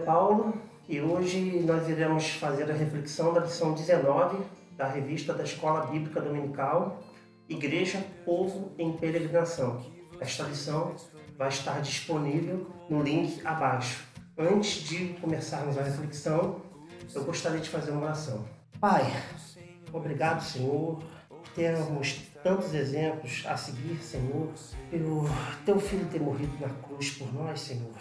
Paulo e hoje nós iremos fazer a reflexão da lição 19 da revista da Escola Bíblica Dominical, Igreja Povo em Peregrinação. Esta lição vai estar disponível no link abaixo. Antes de começarmos a reflexão, eu gostaria de fazer uma oração. Pai, obrigado, Senhor, por termos tantos exemplos a seguir, Senhor, pelo Teu Filho ter morrido na cruz por nós, Senhor.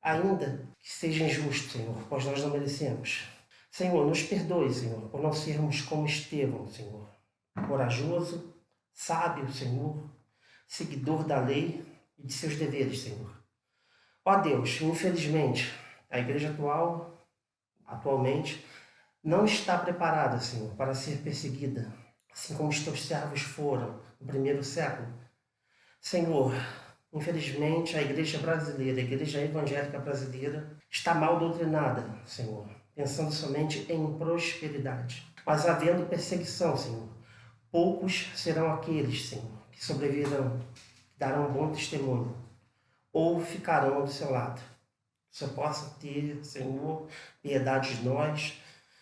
Ainda que seja injusto, Senhor, pois nós não merecemos. Senhor, nos perdoe, Senhor, por não sermos como Estevão, Senhor. Corajoso, sábio, Senhor, seguidor da lei e de seus deveres, Senhor. Ó Deus, infelizmente, a igreja atualmente, não está preparada, Senhor, para ser perseguida, assim como os teus servos foram no primeiro século. Senhor, infelizmente, a igreja brasileira, a igreja evangélica brasileira, está mal doutrinada, Senhor, pensando somente em prosperidade. Mas havendo perseguição, Senhor, poucos serão aqueles, Senhor, que sobreviverão, que darão um bom testemunho, ou ficarão do seu lado. Que o Senhor possa ter, Senhor, piedade de nós,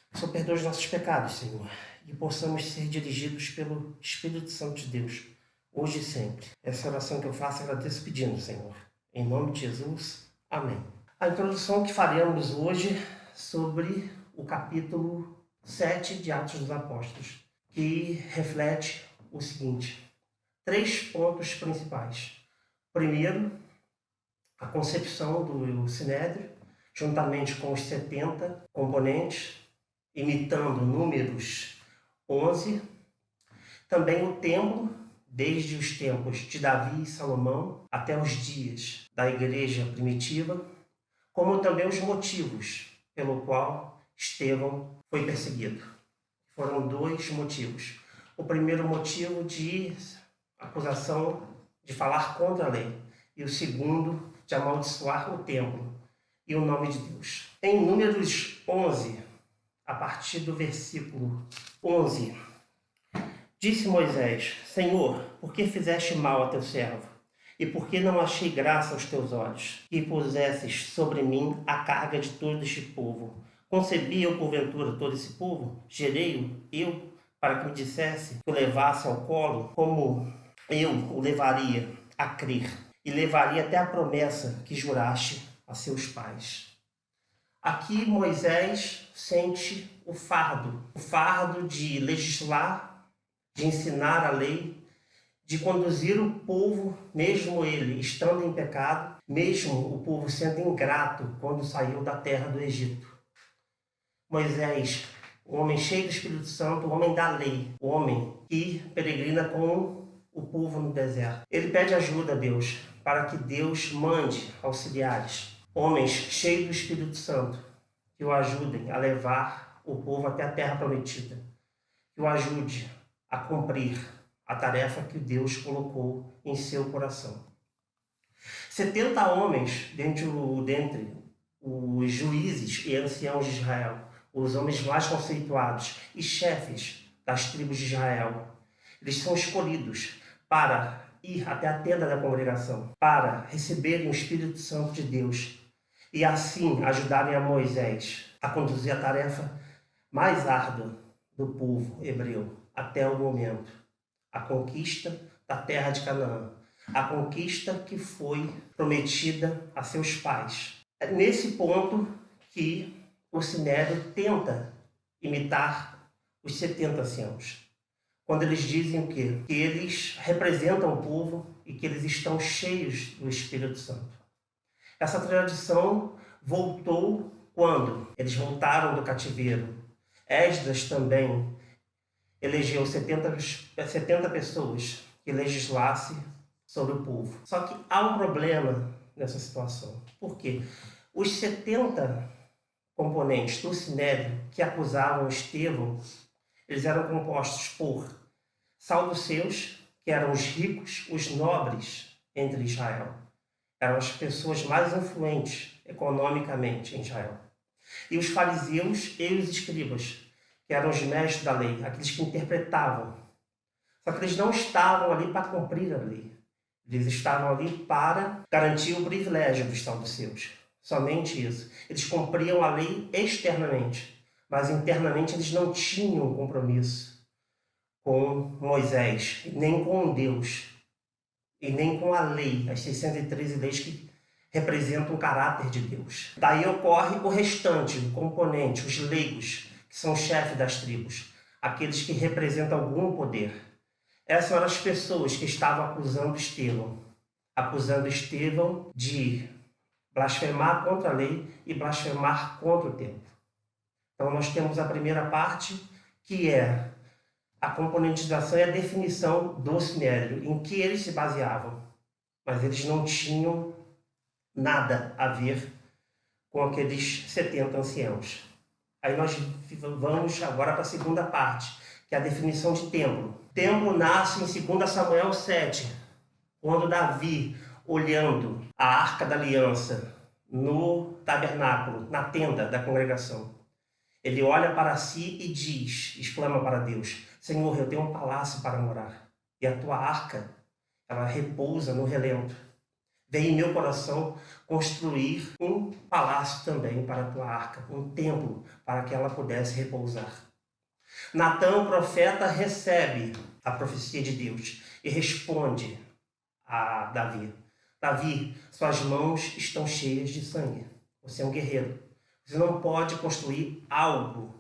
que o Senhor perdoe os nossos pecados, Senhor, e possamos ser dirigidos pelo Espírito Santo de Deus, hoje e sempre. Essa oração que eu faço, agradeço pedindo, Senhor. Em nome de Jesus, amém. A introdução que faremos hoje sobre o capítulo 7 de Atos dos Apóstolos, que reflete o seguinte: 3 pontos principais. Primeiro, a concepção do Sinédrio, juntamente com os 70 componentes, imitando Números 11. Também o templo, desde os tempos de Davi e Salomão até os dias da igreja primitiva, como também os motivos pelo qual Estevão foi perseguido. Foram 2 motivos. O primeiro motivo de acusação de falar contra a lei, e o segundo de amaldiçoar o templo e o nome de Deus. Em Números 11, a partir do versículo 11, disse Moisés: Senhor, por que fizeste mal a teu servo? E por que não achei graça aos teus olhos? Que pusesses sobre mim a carga de todo este povo. Concebi eu, porventura, todo esse povo? Gerei-o eu, para que me dissesse que o levasse ao colo, como eu o levaria a crer, e levaria até a promessa que juraste a seus pais. Aqui Moisés sente o fardo de legislar, de ensinar a lei, de conduzir o povo, mesmo ele estando em pecado, mesmo o povo sendo ingrato quando saiu da terra do Egito. Moisés, o homem cheio do Espírito Santo, o homem da lei, o homem que peregrina com o povo no deserto. Ele pede ajuda a Deus, para que Deus mande auxiliares, homens cheios do Espírito Santo, que o ajudem a levar o povo até a terra prometida, que o ajude a cumprir a tarefa que Deus colocou em seu coração. 70 homens dentre os juízes e anciãos de Israel, os homens mais conceituados e chefes das tribos de Israel, eles são escolhidos para ir até a tenda da congregação, para receberem o Espírito Santo de Deus e assim ajudarem a Moisés a conduzir a tarefa mais árdua do povo hebreu até o momento, a conquista da terra de Canaã, a conquista que foi prometida a seus pais. É nesse ponto que o Sinédrio tenta imitar os 70 anciãos, quando eles dizem o quê? Que eles representam o povo e que eles estão cheios do Espírito Santo. Essa tradição voltou quando eles voltaram do cativeiro. Esdras também elegeu 70 pessoas que legislassem sobre o povo. Só que há um problema nessa situação. Por quê? Os 70 componentes do Sinédrio que acusavam Estevão, eles eram compostos por saduceus, que eram os ricos, os nobres entre Israel. Eram as pessoas mais influentes economicamente em Israel. E os fariseus e os escribas, que eram os mestres da lei, aqueles que interpretavam. Só que eles não estavam ali para cumprir a lei. Eles estavam ali para garantir o privilégio dos saduceus. somente isso. Eles cumpriam a lei externamente, mas internamente eles não tinham compromisso com Moisés, nem com Deus, e nem com a lei, as 613 leis que representam o caráter de Deus. Daí ocorre o restante, o componente, os leigos, que são os chefes das tribos, aqueles que representam algum poder. Essas eram as pessoas que estavam acusando Estevão de blasfemar contra a lei e blasfemar contra o templo. Então nós temos a primeira parte, que é a componentização e a definição do Sinédrio, em que eles se baseavam, mas eles não tinham nada a ver com aqueles 70 anciãos. Aí nós vamos agora para a segunda parte, que é a definição de templo. O templo nasce em 2 Samuel 7, quando Davi, olhando a Arca da Aliança no tabernáculo, na tenda da congregação, ele olha para si e diz, exclama para Deus: Senhor, eu tenho um palácio para morar, e a tua arca, ela repousa no relento. Veio em meu coração construir um palácio também para a tua arca, um templo para que ela pudesse repousar. Natã, o profeta, recebe a profecia de Deus e responde a Davi: Davi, suas mãos estão cheias de sangue. Você é um guerreiro. Você não pode construir algo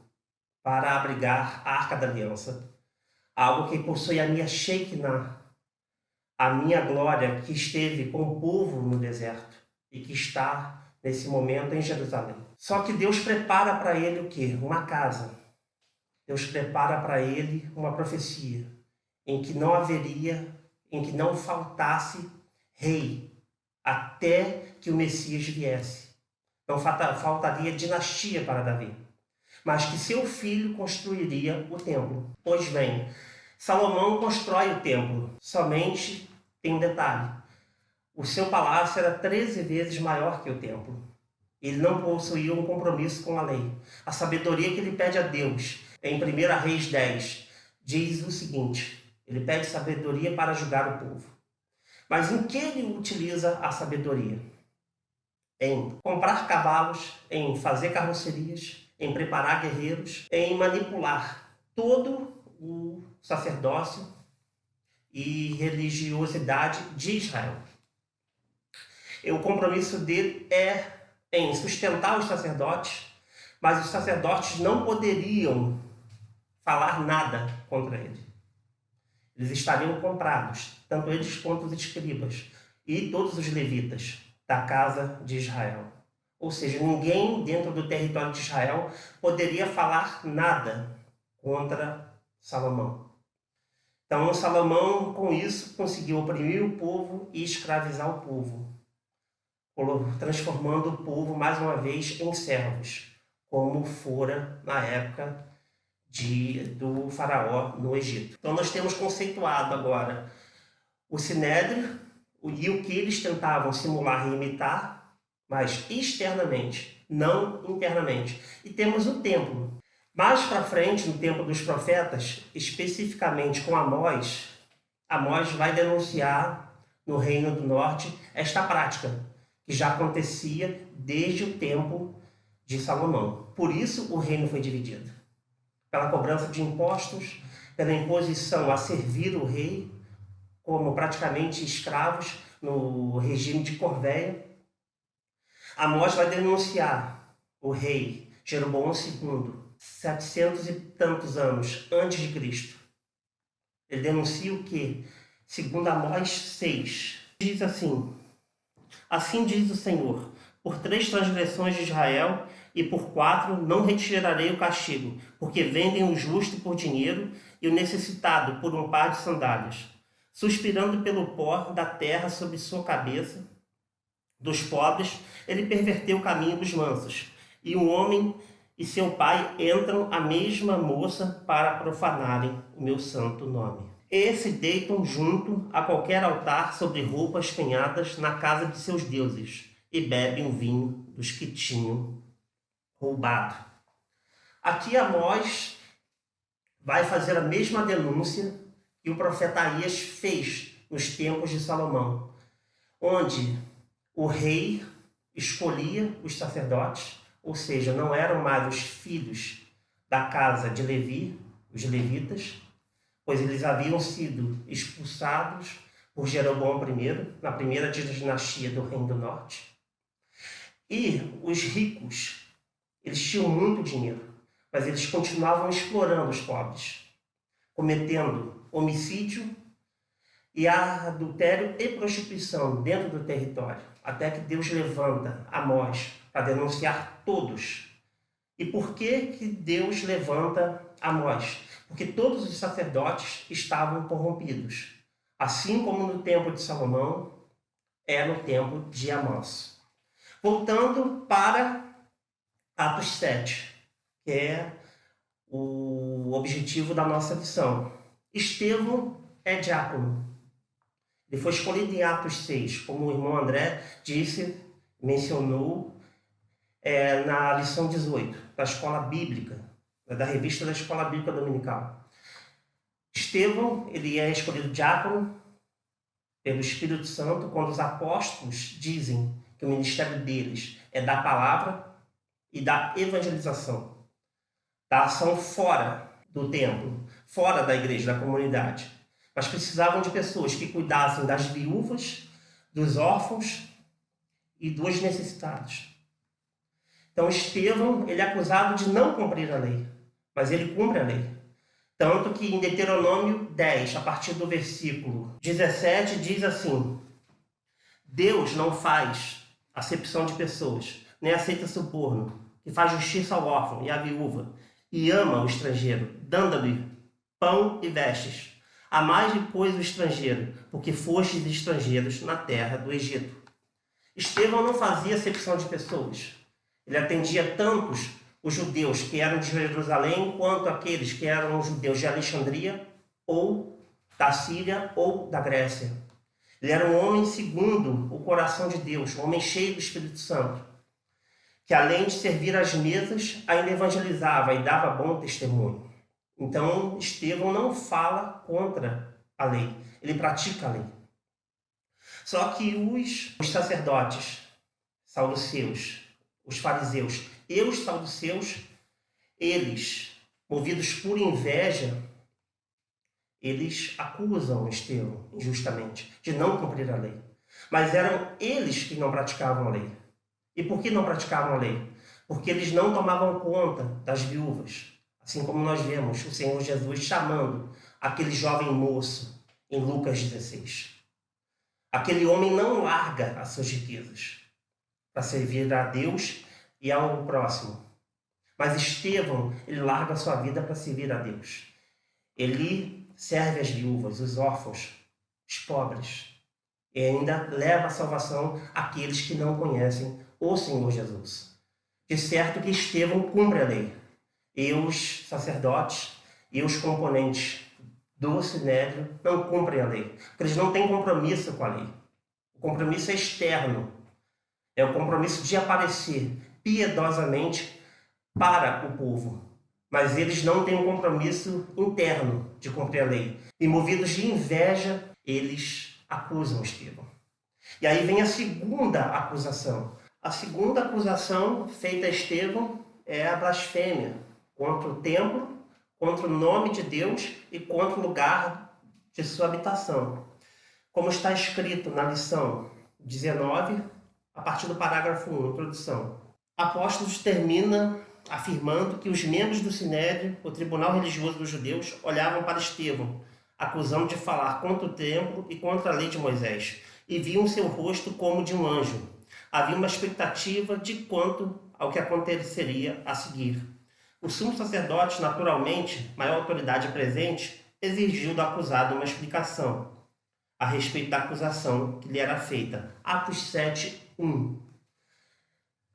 para abrigar a Arca da Aliança, algo que possui a minha Shekinah, a minha glória que esteve com o povo no deserto e que está nesse momento em Jerusalém. Só que Deus prepara para ele o quê? Uma casa. Deus prepara para ele uma profecia em que não haveria, em que não faltasse rei até que o Messias viesse. Não faltaria dinastia para Davi, mas que seu filho construiria o templo. Pois bem, Salomão constrói o templo, somente tem um detalhe: o seu palácio era 13 vezes maior que o templo. Ele não possuía um compromisso com a lei. A sabedoria que ele pede a Deus, em 1 Reis 10, diz o seguinte: ele pede sabedoria para julgar o povo. Mas em que ele utiliza a sabedoria? Em comprar cavalos, em fazer carrocerias, em preparar guerreiros, em manipular todo o sacerdócio e religiosidade de Israel. E o compromisso dele é em sustentar os sacerdotes, mas os sacerdotes não poderiam falar nada contra ele. Eles estariam comprados, tanto eles quanto os escribas e todos os levitas da casa de Israel. Ou seja, ninguém dentro do território de Israel poderia falar nada contra Salomão. Então, Salomão, com isso, conseguiu oprimir o povo e escravizar o povo, transformando o povo, mais uma vez, em servos, como fora na época do faraó no Egito. Então, nós temos conceituado agora o Sinédrio e o que eles tentavam simular e imitar, mas externamente, não internamente. E temos o templo. Mais para frente, no tempo dos profetas, especificamente com Amós, Amós vai denunciar no Reino do Norte esta prática, que já acontecia desde o tempo de Salomão. Por isso o reino foi dividido. Pela cobrança de impostos, pela imposição a servir o rei, como praticamente escravos no regime de Corvéia. Amós vai denunciar o rei Jeroboão II, 700 e tantos anos antes de Cristo. Ele denuncia o quê? Segundo Amós 6, diz assim: assim diz o Senhor, por 3 transgressões de Israel e por 4 não retirarei o castigo, porque vendem o justo por dinheiro e o necessitado por um par de sandálias, suspirando pelo pó da terra sobre sua cabeça. Dos pobres, ele perverteu o caminho dos mansos, e o homem e seu pai entram a mesma moça para profanarem o meu santo nome. Esses deitam junto a qualquer altar sobre roupas penhadas na casa de seus deuses, e bebem o vinho dos que tinham roubado. Aqui Amós vai fazer a mesma denúncia que o profeta Aías fez nos tempos de Salomão, onde o rei escolhia os sacerdotes, ou seja, não eram mais os filhos da casa de Levi, os levitas, pois eles haviam sido expulsados por Jeroboão I, na primeira dinastia do Reino do Norte. E os ricos, eles tinham muito dinheiro, mas eles continuavam explorando os pobres, cometendo homicídio e adultério e prostituição dentro do território, até que Deus levanta Amós para denunciar todos. E por que Deus levanta Amós? Porque todos os sacerdotes estavam corrompidos, assim como no tempo de Salomão, é no tempo de Amós. Voltando para Atos 7, que é o objetivo da nossa lição. Estevão é diácono. Ele foi escolhido em Atos 6, como o irmão André mencionou na lição 18, da Escola Bíblica, da revista da Escola Bíblica Dominical. Estevão, ele é escolhido diácono pelo Espírito Santo quando os apóstolos dizem que o ministério deles é da palavra e da evangelização, da ação fora do templo, fora da igreja, da comunidade. Mas precisavam de pessoas que cuidassem das viúvas, dos órfãos e dos necessitados. Então Estevão, ele é acusado de não cumprir a lei, mas ele cumpre a lei. Tanto que em Deuteronômio 10, a partir do versículo 17, diz assim: Deus não faz acepção de pessoas, nem aceita suborno, que faz justiça ao órfão e à viúva, e ama o estrangeiro, dando-lhe pão e vestes. Amai, pois, o estrangeiro, porque fostes estrangeiros na terra do Egito. Estevão não fazia acepção de pessoas. Ele atendia tantos os judeus que eram de Jerusalém, quanto aqueles que eram judeus de Alexandria, ou da Síria, ou da Grécia. Ele era um homem segundo o coração de Deus, um homem cheio do Espírito Santo, que além de servir às mesas, ainda evangelizava e dava bom testemunho. Então, Estevão não fala contra a lei, ele pratica a lei. Só que os sacerdotes saduceus, os fariseus e os saduceus, eles, movidos por inveja, eles acusam Estevão, injustamente, de não cumprir a lei. Mas eram eles que não praticavam a lei. E por que não praticavam a lei? Porque eles não tomavam conta das viúvas. Assim como nós vemos o Senhor Jesus chamando aquele jovem moço em Lucas 16. Aquele homem não larga as suas riquezas para servir a Deus e ao próximo. Mas Estevão, ele larga a sua vida para servir a Deus. Ele serve as viúvas, os órfãos, os pobres. E ainda leva a salvação àqueles que não conhecem o Senhor Jesus. De certo que Estevão cumpre a lei. E os sacerdotes e os componentes do Sinédrio não cumprem a lei. Porque eles não têm compromisso com a lei. O compromisso é externo. É o compromisso de aparecer piedosamente para o povo. Mas eles não têm um compromisso interno de cumprir a lei. E movidos de inveja, eles acusam Estevão. E aí vem a segunda acusação. A segunda acusação feita a Estevão é a blasfêmia contra o templo, contra o nome de Deus e contra o lugar de sua habitação. Como está escrito na lição 19, a partir do parágrafo 1, introdução. Apóstolos termina afirmando que os membros do Sinédrio, o tribunal religioso dos judeus, olhavam para Estevão, acusando de falar contra o templo e contra a lei de Moisés, e viam seu rosto como de um anjo. Havia uma expectativa de quanto ao que aconteceria a seguir. O sumo sacerdote, naturalmente, maior autoridade presente, exigiu do acusado uma explicação a respeito da acusação que lhe era feita. Atos 7:1.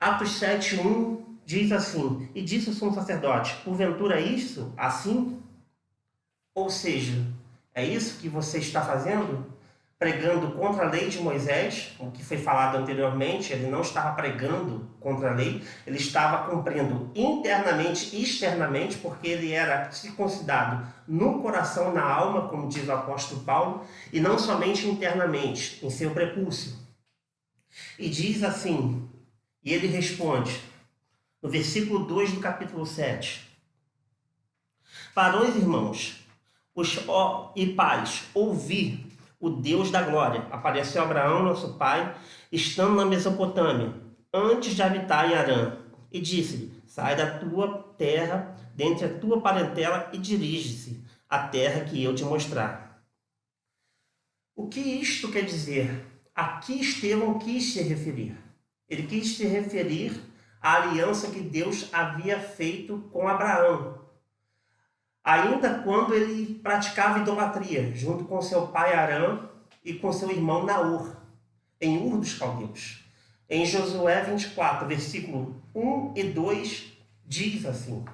Atos 7:1 diz assim: E disse o sumo sacerdote: porventura isso, assim? Ou seja, é isso que você está fazendo? Pregando contra a lei de Moisés, o que foi falado anteriormente, ele não estava pregando contra a lei, ele estava cumprindo internamente e externamente, porque ele era circuncidado no coração, na alma, como diz o apóstolo Paulo, e não somente internamente, em seu prepúcio. E diz assim, E ele responde, no versículo 2 do capítulo 7. Varões, irmãos, e pais, ouvi o Deus da glória. Apareceu Abraão, nosso pai, estando na Mesopotâmia, antes de habitar em Harã, e disse-lhe, sai da tua terra, dentre a tua parentela, e dirige-se à terra que eu te mostrar. O que isto quer dizer? Aqui Estevão quis se referir. Ele quis se referir à aliança que Deus havia feito com Abraão, ainda quando ele praticava idolatria, junto com seu pai Arã e com seu irmão Naor, em Ur dos Caldeus. Em Josué 24, versículo 1 e 2, diz assim,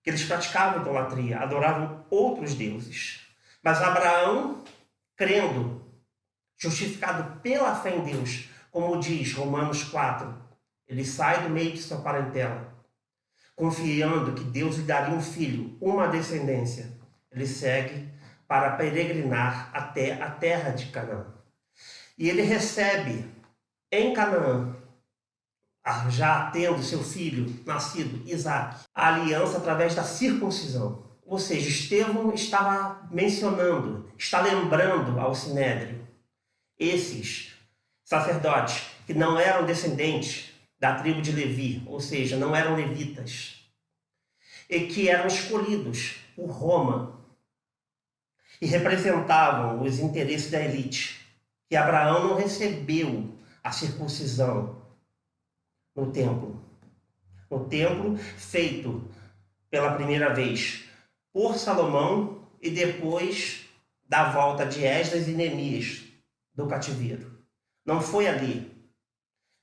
que eles praticavam idolatria, adoravam outros deuses. Mas Abraão, crendo, justificado pela fé em Deus, como diz Romanos 4, ele sai do meio de sua parentela, confiando que Deus lhe daria um filho, uma descendência. Ele segue para peregrinar até a terra de Canaã. E ele recebe em Canaã, já tendo seu filho nascido, Isaque, a aliança através da circuncisão. Ou seja, Estevão estava mencionando, está lembrando ao Sinédrio, esses sacerdotes que não eram descendentes da tribo de Levi, ou seja, não eram levitas, e que eram escolhidos por Roma e representavam os interesses da elite, que Abraão não recebeu a circuncisão no templo feito pela primeira vez por Salomão e depois da volta de Esdras e Neemias do cativeiro. Não foi ali,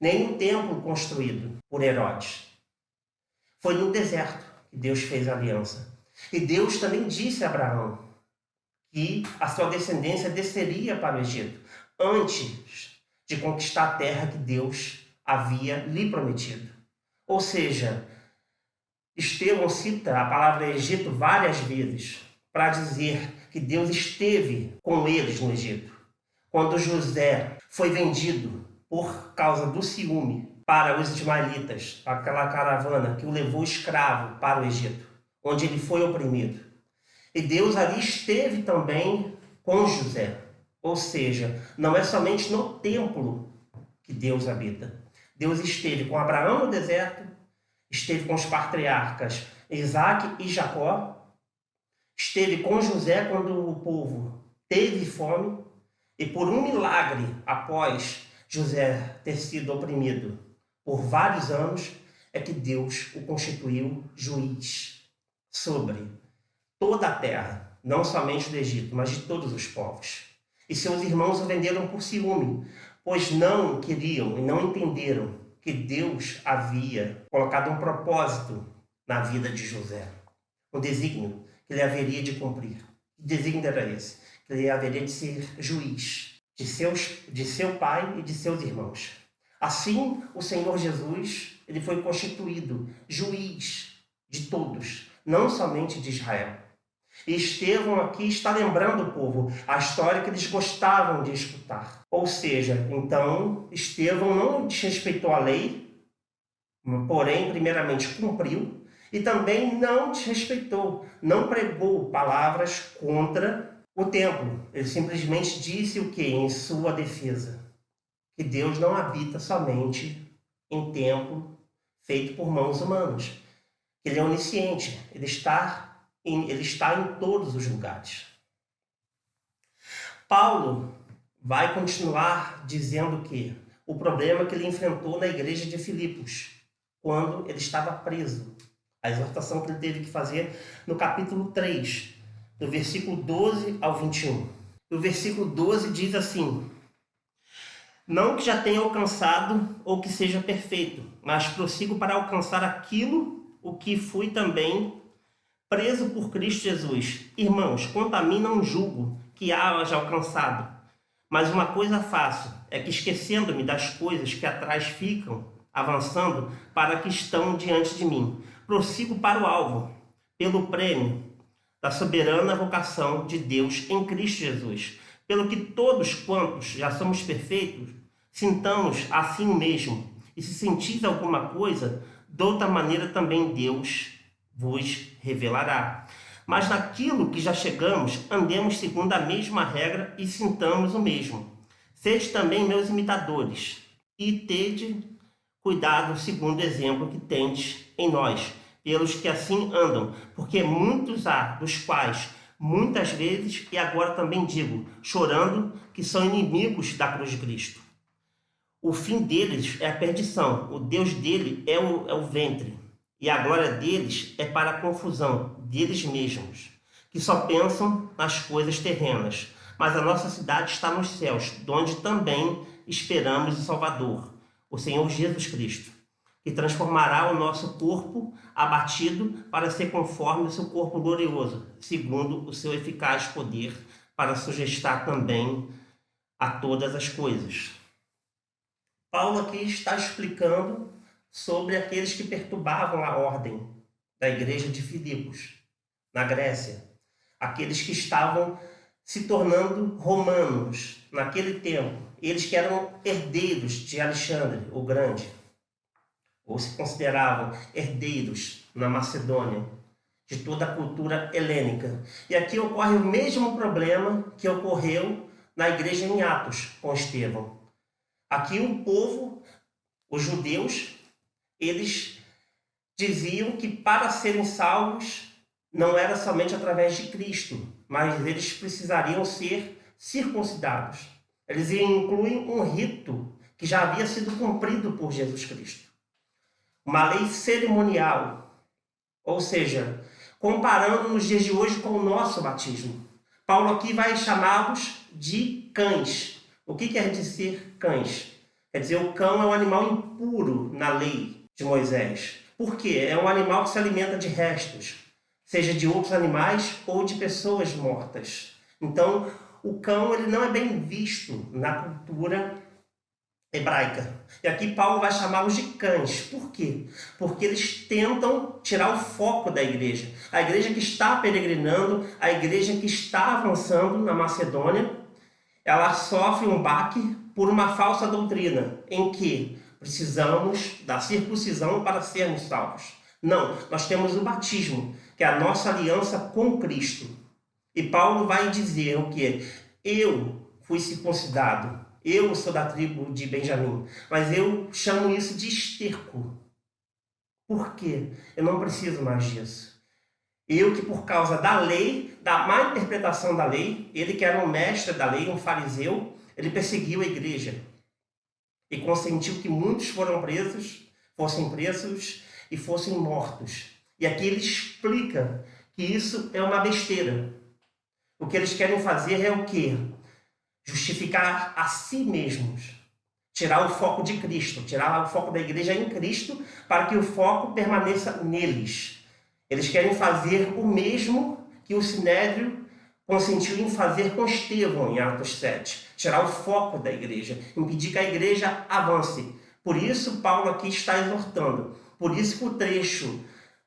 nem no templo construído por Herodes. Foi no deserto que Deus fez a aliança. E Deus também disse a Abraão que a sua descendência desceria para o Egito antes de conquistar a terra que Deus havia lhe prometido. Ou seja, Estevão cita a palavra Egito várias vezes para dizer que Deus esteve com eles no Egito. Quando José foi vendido por causa do ciúme para os ismaelitas, aquela caravana que o levou escravo para o Egito, onde ele foi oprimido. E Deus ali esteve também com José. Ou seja, não é somente no templo que Deus habita. Deus esteve com Abraão no deserto, esteve com os patriarcas Isaque e Jacó, esteve com José quando o povo teve fome, e por um milagre, após José ter sido oprimido por vários anos, é que Deus o constituiu juiz sobre toda a terra, não somente do Egito, mas de todos os povos. E seus irmãos o venderam por ciúme, pois não queriam e não entenderam que Deus havia colocado um propósito na vida de José, um desígnio que ele haveria de cumprir. Que desígnio era esse? Que ele haveria de ser juiz de seu pai e de seus irmãos. Assim, o Senhor Jesus, ele foi constituído juiz de todos, não somente de Israel. E Estevão aqui está lembrando o povo a história que eles gostavam de escutar. Ou seja, então, Estevão não desrespeitou a lei, porém, primeiramente, cumpriu, e também não desrespeitou, não pregou palavras contra o templo. Ele simplesmente disse o que em sua defesa? Que Deus não habita somente em templo feito por mãos humanas. Ele é onisciente, ele está em todos os lugares. Paulo vai continuar dizendo que o problema que ele enfrentou na igreja de Filipos, quando ele estava preso, a exortação que ele teve que fazer no capítulo 3, do versículo 12 ao 21. O versículo 12 diz assim: não que já tenha alcançado ou que seja perfeito, mas prossigo para alcançar aquilo o que fui também preso por Cristo Jesus. Irmãos, quanto a mim não julgo que haja alcançado, mas uma coisa faço, é que esquecendo-me das coisas que atrás ficam, avançando para que estão diante de mim, prossigo para o alvo, pelo prêmio da soberana vocação de Deus em Cristo Jesus. Pelo que todos quantos já somos perfeitos, sintamos assim mesmo, E se sentis alguma coisa, de outra maneira também Deus vos revelará. Mas naquilo que já chegamos, andemos segundo a mesma regra e sintamos o mesmo. Sede também meus imitadores, e tede cuidado segundo o exemplo que tendes em nós, pelos que assim andam, porque muitos há, dos quais muitas vezes, e agora também digo, chorando, que são inimigos da cruz de Cristo. O fim deles é a perdição, o Deus dele é o ventre, e a glória deles é para a confusão deles mesmos, que só pensam nas coisas terrenas. Mas a nossa cidade está nos céus, de onde também esperamos o Salvador, o Senhor Jesus Cristo, que transformará o nosso corpo abatido para ser conforme o seu corpo glorioso, segundo o seu eficaz poder, para sujestar também a todas as coisas. Paulo aqui está explicando sobre aqueles que perturbavam a ordem da igreja de Filipos, na Grécia. Aqueles que estavam se tornando romanos naquele tempo. Eles que eram herdeiros de Alexandre o Grande, ou se consideravam herdeiros na Macedônia, de toda a cultura helênica. E aqui ocorre o mesmo problema que ocorreu na igreja em Atos com Estevão. Aqui o povo, os judeus, eles diziam que para serem salvos não era somente através de Cristo, mas eles precisariam ser circuncidados. Eles incluem um rito que já havia sido cumprido por Jesus Cristo. Uma lei cerimonial, ou seja, comparando nos dias de hoje com o nosso batismo. Paulo aqui vai chamá-los de cães. O que quer dizer cães? Quer dizer, o cão é um animal impuro na lei de Moisés. Por quê? É um animal que se alimenta de restos, seja de outros animais ou de pessoas mortas. Então, o cão ele não é bem visto na cultura hebraica. E aqui Paulo vai chamá-los de cães. Por quê? Porque eles tentam tirar o foco da igreja. A igreja que está peregrinando, a igreja que está avançando na Macedônia, ela sofre um baque por uma falsa doutrina, em que precisamos da circuncisão para sermos salvos. Não, nós temos o batismo, que é a nossa aliança com Cristo. E Paulo vai dizer o quê? Eu fui circuncidado, eu sou da tribo de Benjamim, mas eu chamo isso de esterco. Por quê? Eu não preciso mais disso. Eu que por causa da lei, da má interpretação da lei, ele que era um mestre da lei, um fariseu, ele perseguiu a igreja e consentiu que muitos fossem presos e fossem mortos. E aqui ele explica que isso é uma besteira. O que eles querem fazer é o quê? Justificar a si mesmos. Tirar o foco de Cristo, tirar o foco da igreja em Cristo, para que o foco permaneça neles. Eles querem fazer o mesmo que o Sinédrio consentiu em fazer com Estevão em Atos 7. Tirar o foco da igreja, impedir que a igreja avance. Por isso Paulo aqui está exortando. Por isso que o trecho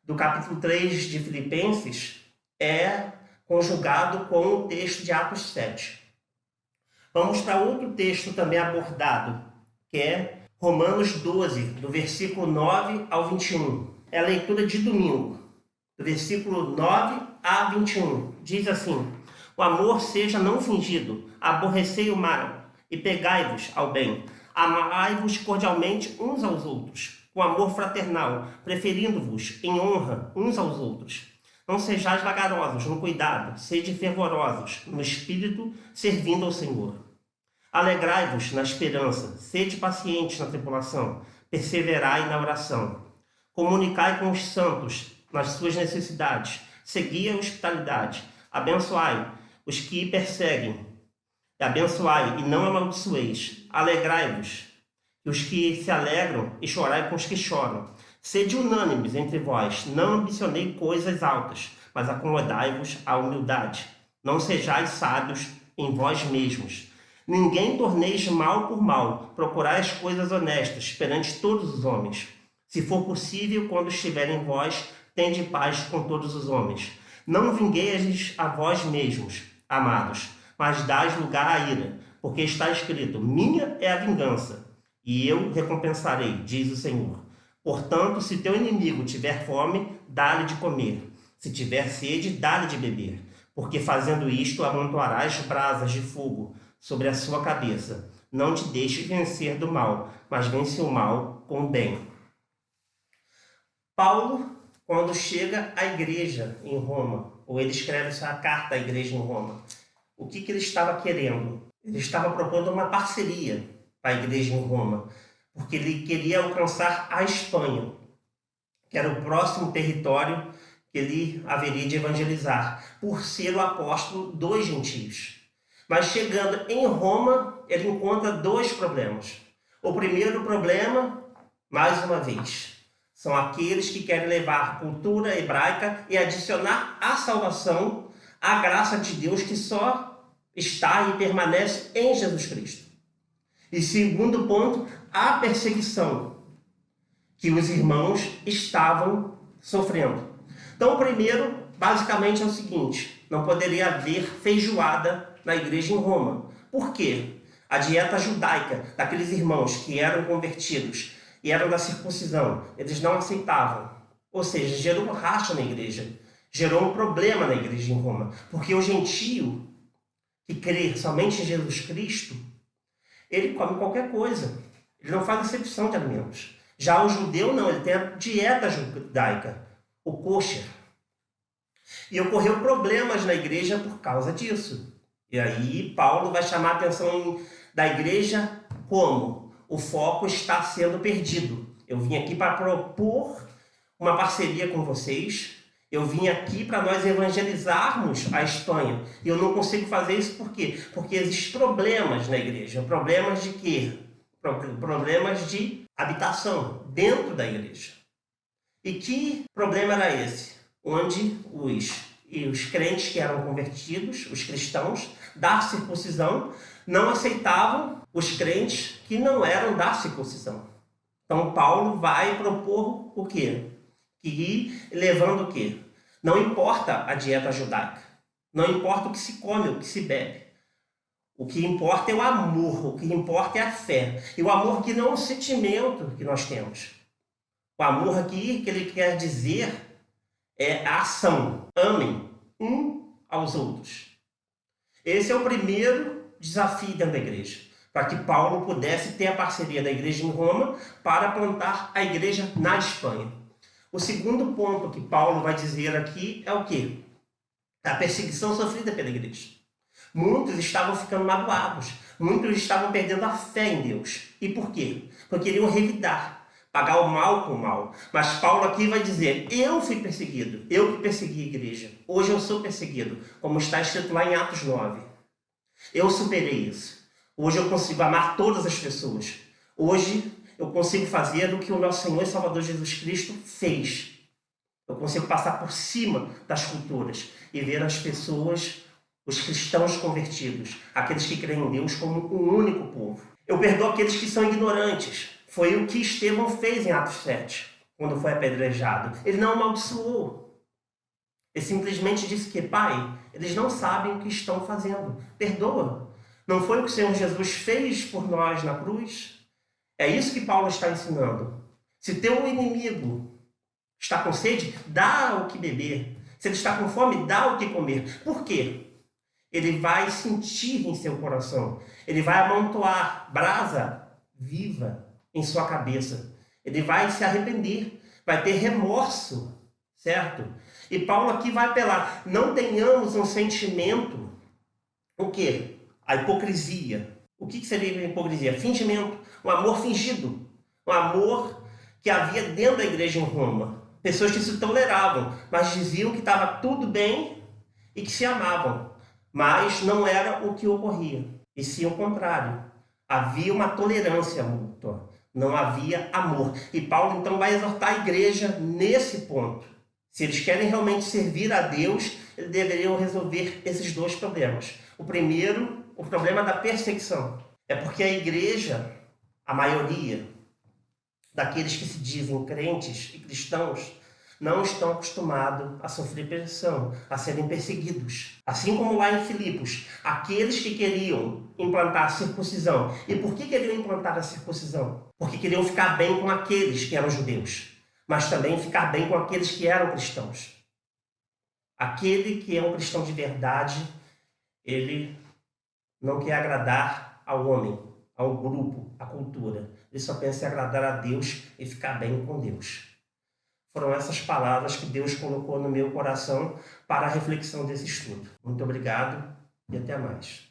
do capítulo 3 de Filipenses é conjugado com o texto de Atos 7. Vamos para outro texto também abordado, que é Romanos 12, do versículo 9 ao 21. É a leitura de domingo, do versículo 9 a 21. Diz assim: o amor seja não fingido, aborrecei o mal e pegai-vos ao bem. Amai-vos cordialmente uns aos outros, com amor fraternal, preferindo-vos em honra uns aos outros. Não sejais vagarosos no cuidado, sede fervorosos no espírito, servindo ao Senhor. Alegrai-vos na esperança, sede pacientes na tribulação, perseverai na oração. Comunicai com os santos nas suas necessidades, segui a hospitalidade, abençoai os que perseguem, abençoai e não amaldiçoeis, alegrai-vos, os que se alegram, e chorai com os que choram. Sede unânimes entre vós, não ambicionei coisas altas, mas acomodai-vos à humildade. Não sejais sábios em vós mesmos. Ninguém torneis mal por mal, procurai as coisas honestas perante todos os homens. Se for possível, quando estiver em vós, tende paz com todos os homens. Não vingueis a vós mesmos, amados, mas dais lugar à ira, porque está escrito: minha é a vingança, e eu recompensarei, diz o Senhor. Portanto, se teu inimigo tiver fome, dá-lhe de comer. Se tiver sede, dá-lhe de beber. Porque fazendo isto, amontoarás brasas de fogo sobre a sua cabeça. Não te deixes vencer do mal, mas vence o mal com o bem. Paulo, quando chega à igreja em Roma, ou ele escreve sua carta à igreja em Roma, o que ele estava querendo? Ele estava propondo uma parceria para a igreja em Roma, porque ele queria alcançar a Espanha, que era o próximo território que ele haveria de evangelizar, por ser o apóstolo dos gentios. Mas chegando em Roma, ele encontra dois problemas. O primeiro problema, mais uma vez, são aqueles que querem levar a cultura hebraica e adicionar à salvação a graça de Deus que só está e permanece em Jesus Cristo. E segundo ponto, a perseguição que os irmãos estavam sofrendo. Então, o primeiro, basicamente, é o seguinte: não poderia haver feijoada na igreja em Roma. Por quê? A dieta judaica daqueles irmãos que eram convertidos e eram da circuncisão, eles não aceitavam. Ou seja, gerou racha na igreja, gerou um problema na igreja em Roma, porque o gentio que crê somente em Jesus Cristo, ele come qualquer coisa, ele não faz acepção de alimentos. Já o judeu não, ele tem a dieta judaica, o kosher. E ocorreu problemas na igreja por causa disso. E aí Paulo vai chamar a atenção da igreja como o foco está sendo perdido. Eu vim aqui para propor uma parceria com vocês. Eu vim aqui para nós evangelizarmos a Espanha. E eu não consigo fazer isso por quê? Porque existem problemas na igreja. Problemas de quê? Problemas de habitação dentro da igreja. E que problema era esse? Onde os crentes que eram convertidos, os cristãos da circuncisão, não aceitavam os crentes que não eram da circuncisão. Então Paulo vai propor o quê? Que levando o quê? Não importa a dieta judaica, não importa o que se come, o que se bebe. O que importa é o amor, o que importa é a fé. E o amor aqui não é um sentimento que nós temos. O amor aqui, que ele quer dizer, é a ação. Amem um aos outros. Esse é o primeiro desafio dentro da igreja, para que Paulo pudesse ter a parceria da igreja em Roma para plantar a igreja na Espanha. O segundo ponto que Paulo vai dizer aqui é o quê? A perseguição sofrida pela igreja. Muitos estavam ficando magoados, muitos estavam perdendo a fé em Deus. E por quê? Porque queriam revidar, pagar o mal com o mal. Mas Paulo aqui vai dizer: eu fui perseguido, eu que persegui a igreja. Hoje eu sou perseguido, como está escrito lá em Atos 9. Eu superei isso. Hoje eu consigo amar todas as pessoas. Hoje eu consigo fazer o que o nosso Senhor e Salvador Jesus Cristo fez. Eu consigo passar por cima das culturas e ver as pessoas, os cristãos convertidos, aqueles que creem em Deus como um único povo. Eu perdoo aqueles que são ignorantes. Foi o que Estevão fez em Atos 7, quando foi apedrejado. Ele não amaldiçoou. Ele simplesmente disse que, Pai, eles não sabem o que estão fazendo. Perdoa. Não foi o que o Senhor Jesus fez por nós na cruz? É isso que Paulo está ensinando. Se teu inimigo está com sede, dá o que beber. Se ele está com fome, dá o que comer. Por quê? Ele vai sentir em seu coração. Ele vai amontoar brasa viva em sua cabeça. Ele vai se arrepender. Vai ter remorso, certo? E Paulo aqui vai apelar. Não tenhamos um sentimento. O quê? A hipocrisia. O que seria a hipocrisia? Fingimento. Um amor fingido. Um amor que havia dentro da igreja em Roma. Pessoas que se toleravam, mas diziam que estava tudo bem e que se amavam. Mas não era o que ocorria. E sim o contrário. Havia uma tolerância mútua. Não havia amor. E Paulo então vai exortar a igreja nesse ponto. Se eles querem realmente servir a Deus, eles deveriam resolver esses dois problemas. O primeiro, o problema da perseguição. É porque a igreja, a maioria daqueles que se dizem crentes e cristãos, não estão acostumados a sofrer pressão, a serem perseguidos. Assim como lá em Filipos, aqueles que queriam implantar a circuncisão. E por que queriam implantar a circuncisão? Porque queriam ficar bem com aqueles que eram judeus, mas também ficar bem com aqueles que eram cristãos. Aquele que é um cristão de verdade, ele não quer agradar ao homem, ao grupo, à cultura. Ele só pensa em agradar a Deus e ficar bem com Deus. Foram essas palavras que Deus colocou no meu coração para a reflexão desse estudo. Muito obrigado e até mais.